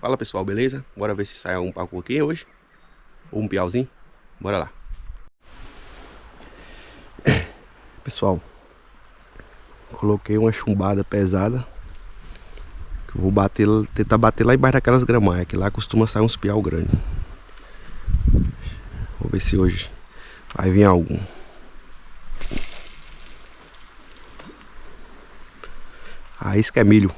Fala pessoal, beleza? Bora ver se sai um pacu aqui hoje. Ou um piauzinho. Bora lá. Pessoal, coloquei uma chumbada pesada. Que eu vou tentar bater lá embaixo daquelas gramanhas. Que lá costuma sair uns piau grandes. Vou ver se hoje vai vir algum. Ah, isso que é milho.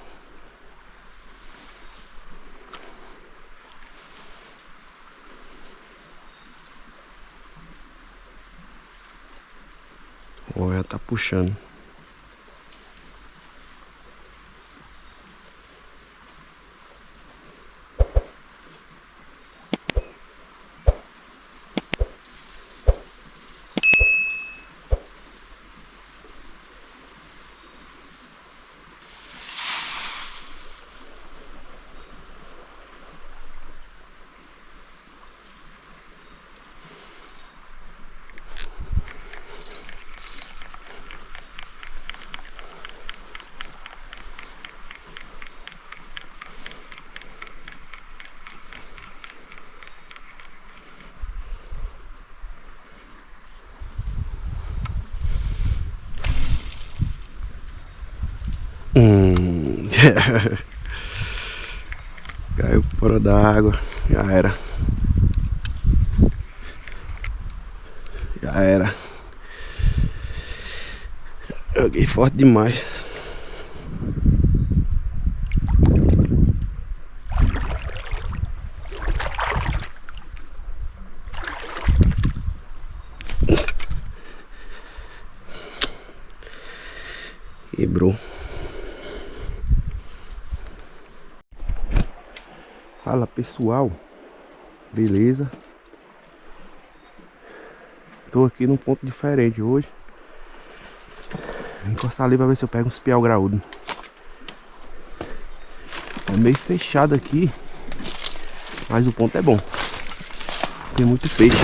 Olha, tá puxando. Caiu fora da água. Já era. Já era. Joguei forte demais. Quebrou. Fala pessoal, beleza? Tô aqui num ponto diferente hoje. Vou encostar ali pra ver se eu pego uns piau graúdo. É meio fechado aqui, mas o ponto é bom. Tem muito peixe.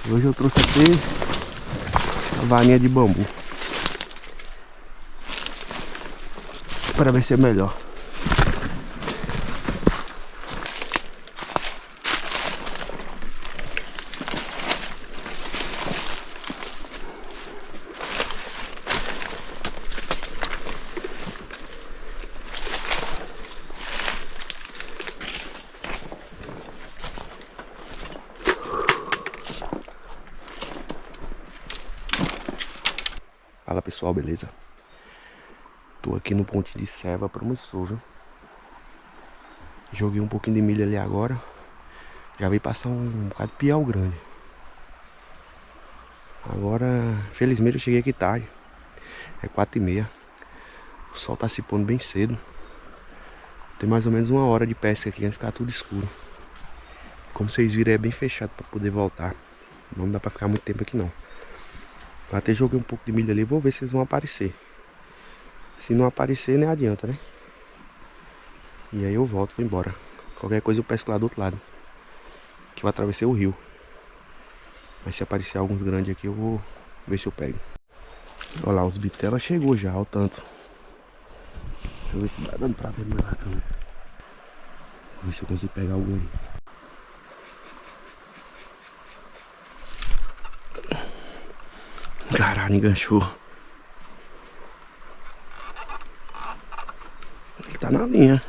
Hoje eu trouxe até uma varinha de bambu para ver se é melhor. Fala pessoal, beleza? Tô aqui no pontinho de ceva promissor, viu? Joguei um pouquinho de milho ali agora. Já veio passar um bocado de piau grande. Agora, felizmente eu cheguei aqui tarde. É 4h30. O sol tá se pondo bem cedo. Tem mais ou menos 1 hora de pesca aqui, antes de ficar tudo escuro. Como vocês viram, é bem fechado pra poder voltar. Não dá pra ficar muito tempo aqui não. Eu até joguei um pouco de milho ali, vou ver se eles vão aparecer. Se não aparecer, nem adianta, né? E aí eu volto, vou embora. Qualquer coisa eu pesco lá do outro lado, que eu atravessei o rio. Mas se aparecer alguns grandes aqui, eu vou ver se eu pego. Olha lá, os bitela chegou já, ao tanto. Deixa eu ver se dá dando pra ver mais lá também. Vou ver se eu consigo pegar algum aí. Caralho, enganchou. Ele tá na linha.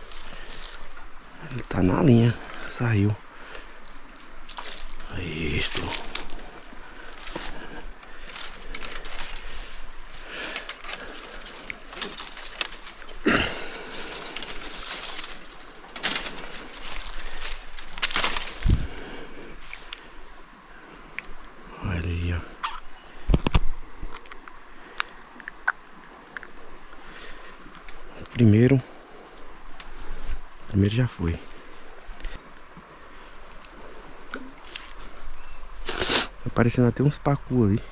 Ele tá na linha. Saiu. Isto. Olha aí, ó. Primeiro já foi. Tá aparecendo até uns pacu ali.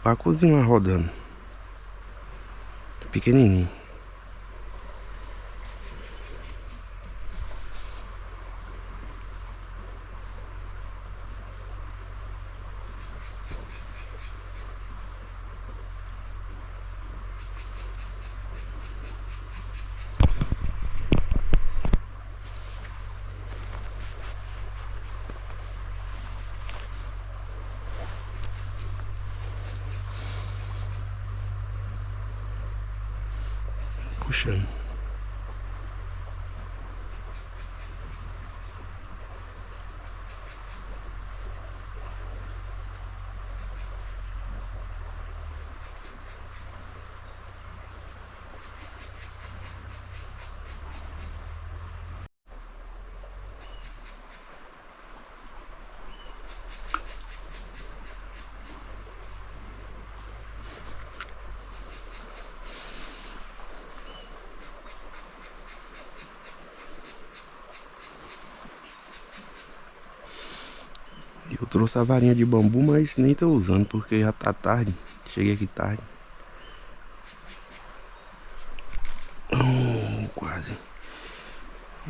pacozinho lá rodando. Pequenininho. Puxando. Eu trouxe a varinha de bambu, mas nem tô usando porque já tá tarde. Cheguei aqui tarde. Quase.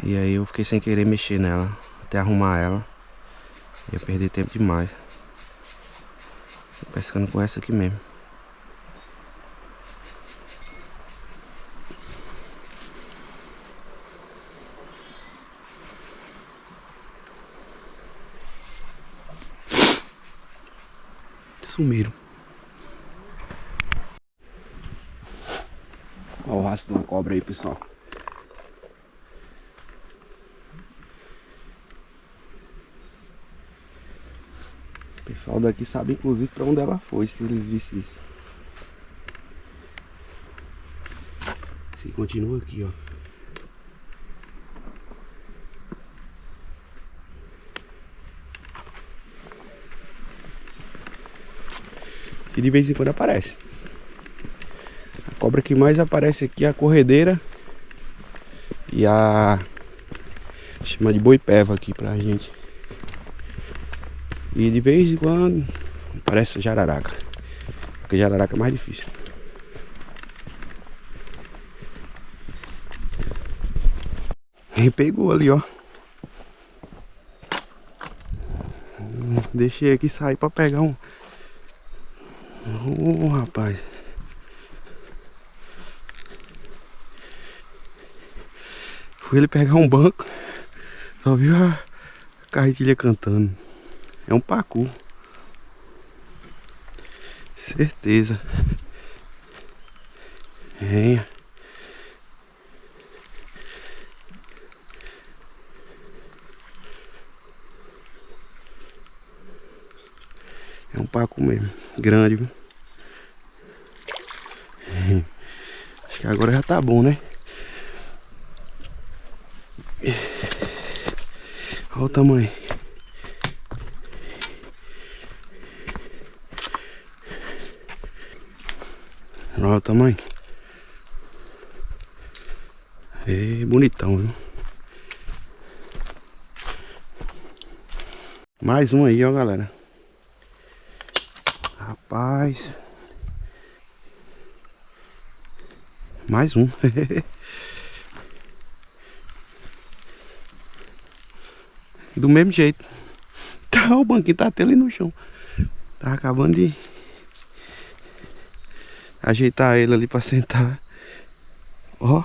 E aí eu fiquei sem querer mexer nela, até arrumar ela. Ia perder tempo demais. Tô pescando com essa aqui mesmo. Sumiram. Olha o rastro de uma cobra aí, pessoal. O pessoal daqui sabe inclusive pra onde ela foi, se eles vissem isso. Se continua aqui, ó. E de vez em quando aparece. A cobra que mais aparece aqui é a corredeira e a chama de boipeva aqui pra gente. E de vez em quando aparece a jararaca, porque a jararaca é mais difícil. E pegou ali, ó. Deixei aqui sair pra pegar um. Rapaz. Fui ele pegar um banco. Só viu a carretilha cantando. É um pacu. Certeza. Venha. É um pacu mesmo. Grande, viu? Acho que agora já tá bom, né? Olha o tamanho. Olha o tamanho. É bonitão, viu? Mais um aí, ó, galera. Rapaz. Mais um. Do mesmo jeito. Tá, o banquinho tá até ali no chão. Tá acabando de ajeitar ele ali pra sentar. Ó.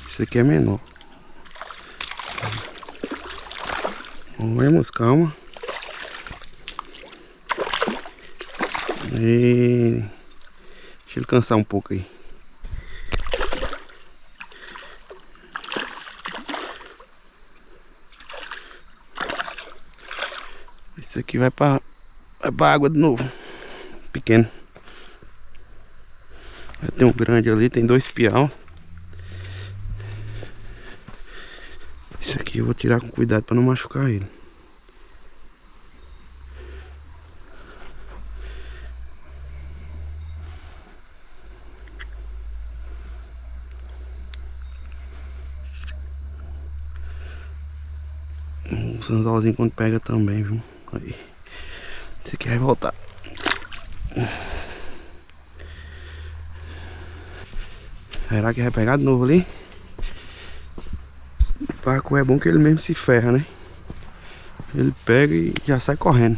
Esse aqui é menor. Vamos, calma. E... deixa ele cansar um pouco aí. Esse aqui vai pra água de novo. Pequeno. Tem um grande ali, tem 2 piau. Esse aqui eu vou tirar com cuidado pra não machucar ele. O sanzolzinho quando pega também, viu? Aí. Esse aqui vai voltar. Será que vai pegar de novo ali? O Paco é bom que ele mesmo se ferra, né? Ele pega e já sai correndo.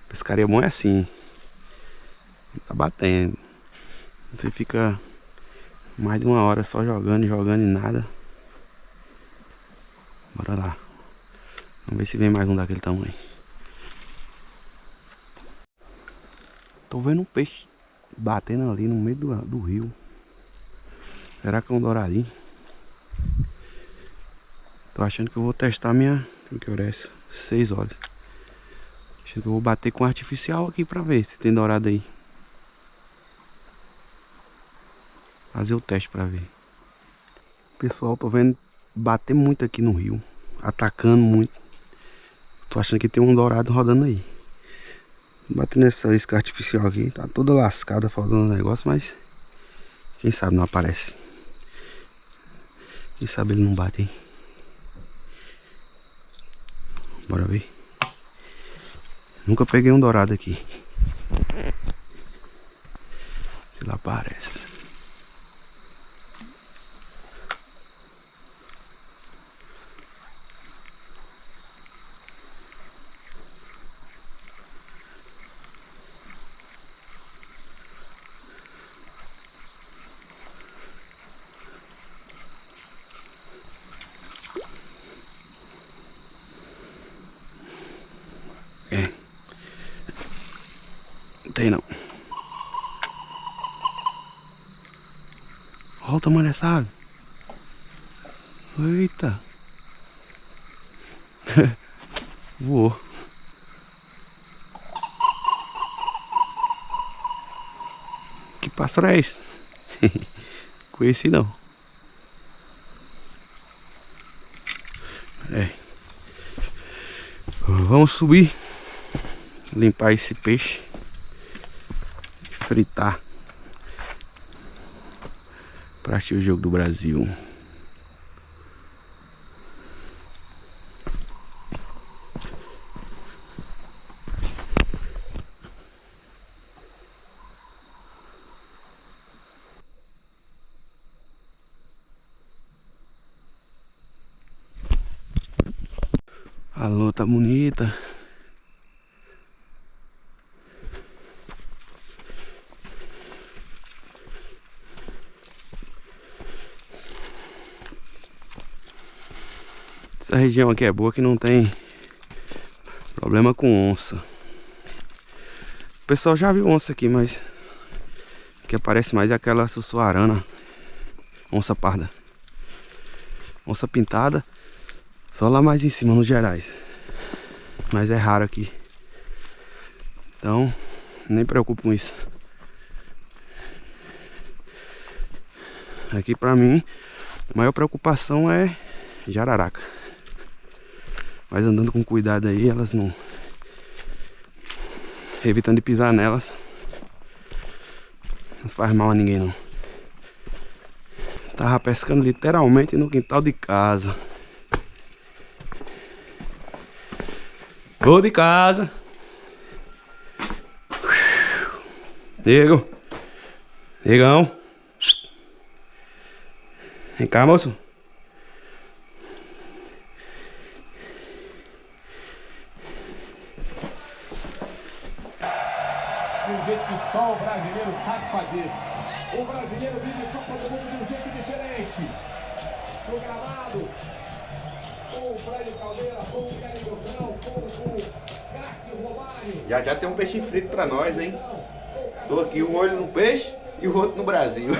Pescaria bom é assim. Tá batendo. Você fica mais de uma hora só jogando e nada. Bora lá. Vamos ver se vem mais um daquele tamanho. Tô vendo um peixe batendo ali no meio do rio. Será que é um douradinho? Tô achando que eu vou testar minha... Que hora é essa? 6 horas. Acho que eu vou bater com artificial aqui pra ver se tem dourado aí. Fazer o teste pra ver. Pessoal, tô vendo bater muito aqui no rio. Atacando muito. Tô achando que tem um dourado rodando aí. Batendo nessa isca artificial aqui. Tá toda lascada, faltando um negócio, mas... Quem sabe não aparece. Quem sabe ele não bate, hein? Bora ver. Nunca peguei um dourado aqui. Se lá aparece. É. Não tem não. Olha o tamanho dessa ave. Eita. Voou. Que pássaro é esse? Conheci não. É. Vamos subir. Limpar esse peixe. Fritar. Pra assistir o jogo do Brasil. A lua tá bonita. Essa região aqui é boa que não tem problema com onça. O pessoal já viu onça aqui, mas o que aparece mais é aquela sussuarana. Onça parda. Onça pintada. Só lá mais em cima, nos Gerais. Mas é raro aqui. Então, nem preocupo com isso. Aqui pra mim, a maior preocupação é jararaca. Mas andando com cuidado aí, elas não... Evitando de pisar nelas. Não faz mal a ninguém não. Tava pescando literalmente no quintal de casa. Gol de casa. Nego. Negão. Vem cá, moço. Do jeito que só o brasileiro sabe fazer. O brasileiro vive a Copa do Mundo de um jeito diferente. No gramado, com o Fred Caldeira, com o Kelly Dobrão, com o craque Romário. Já tem um peixe frito pra nós, hein? Tô aqui, um olho no peixe e o outro no Brasil.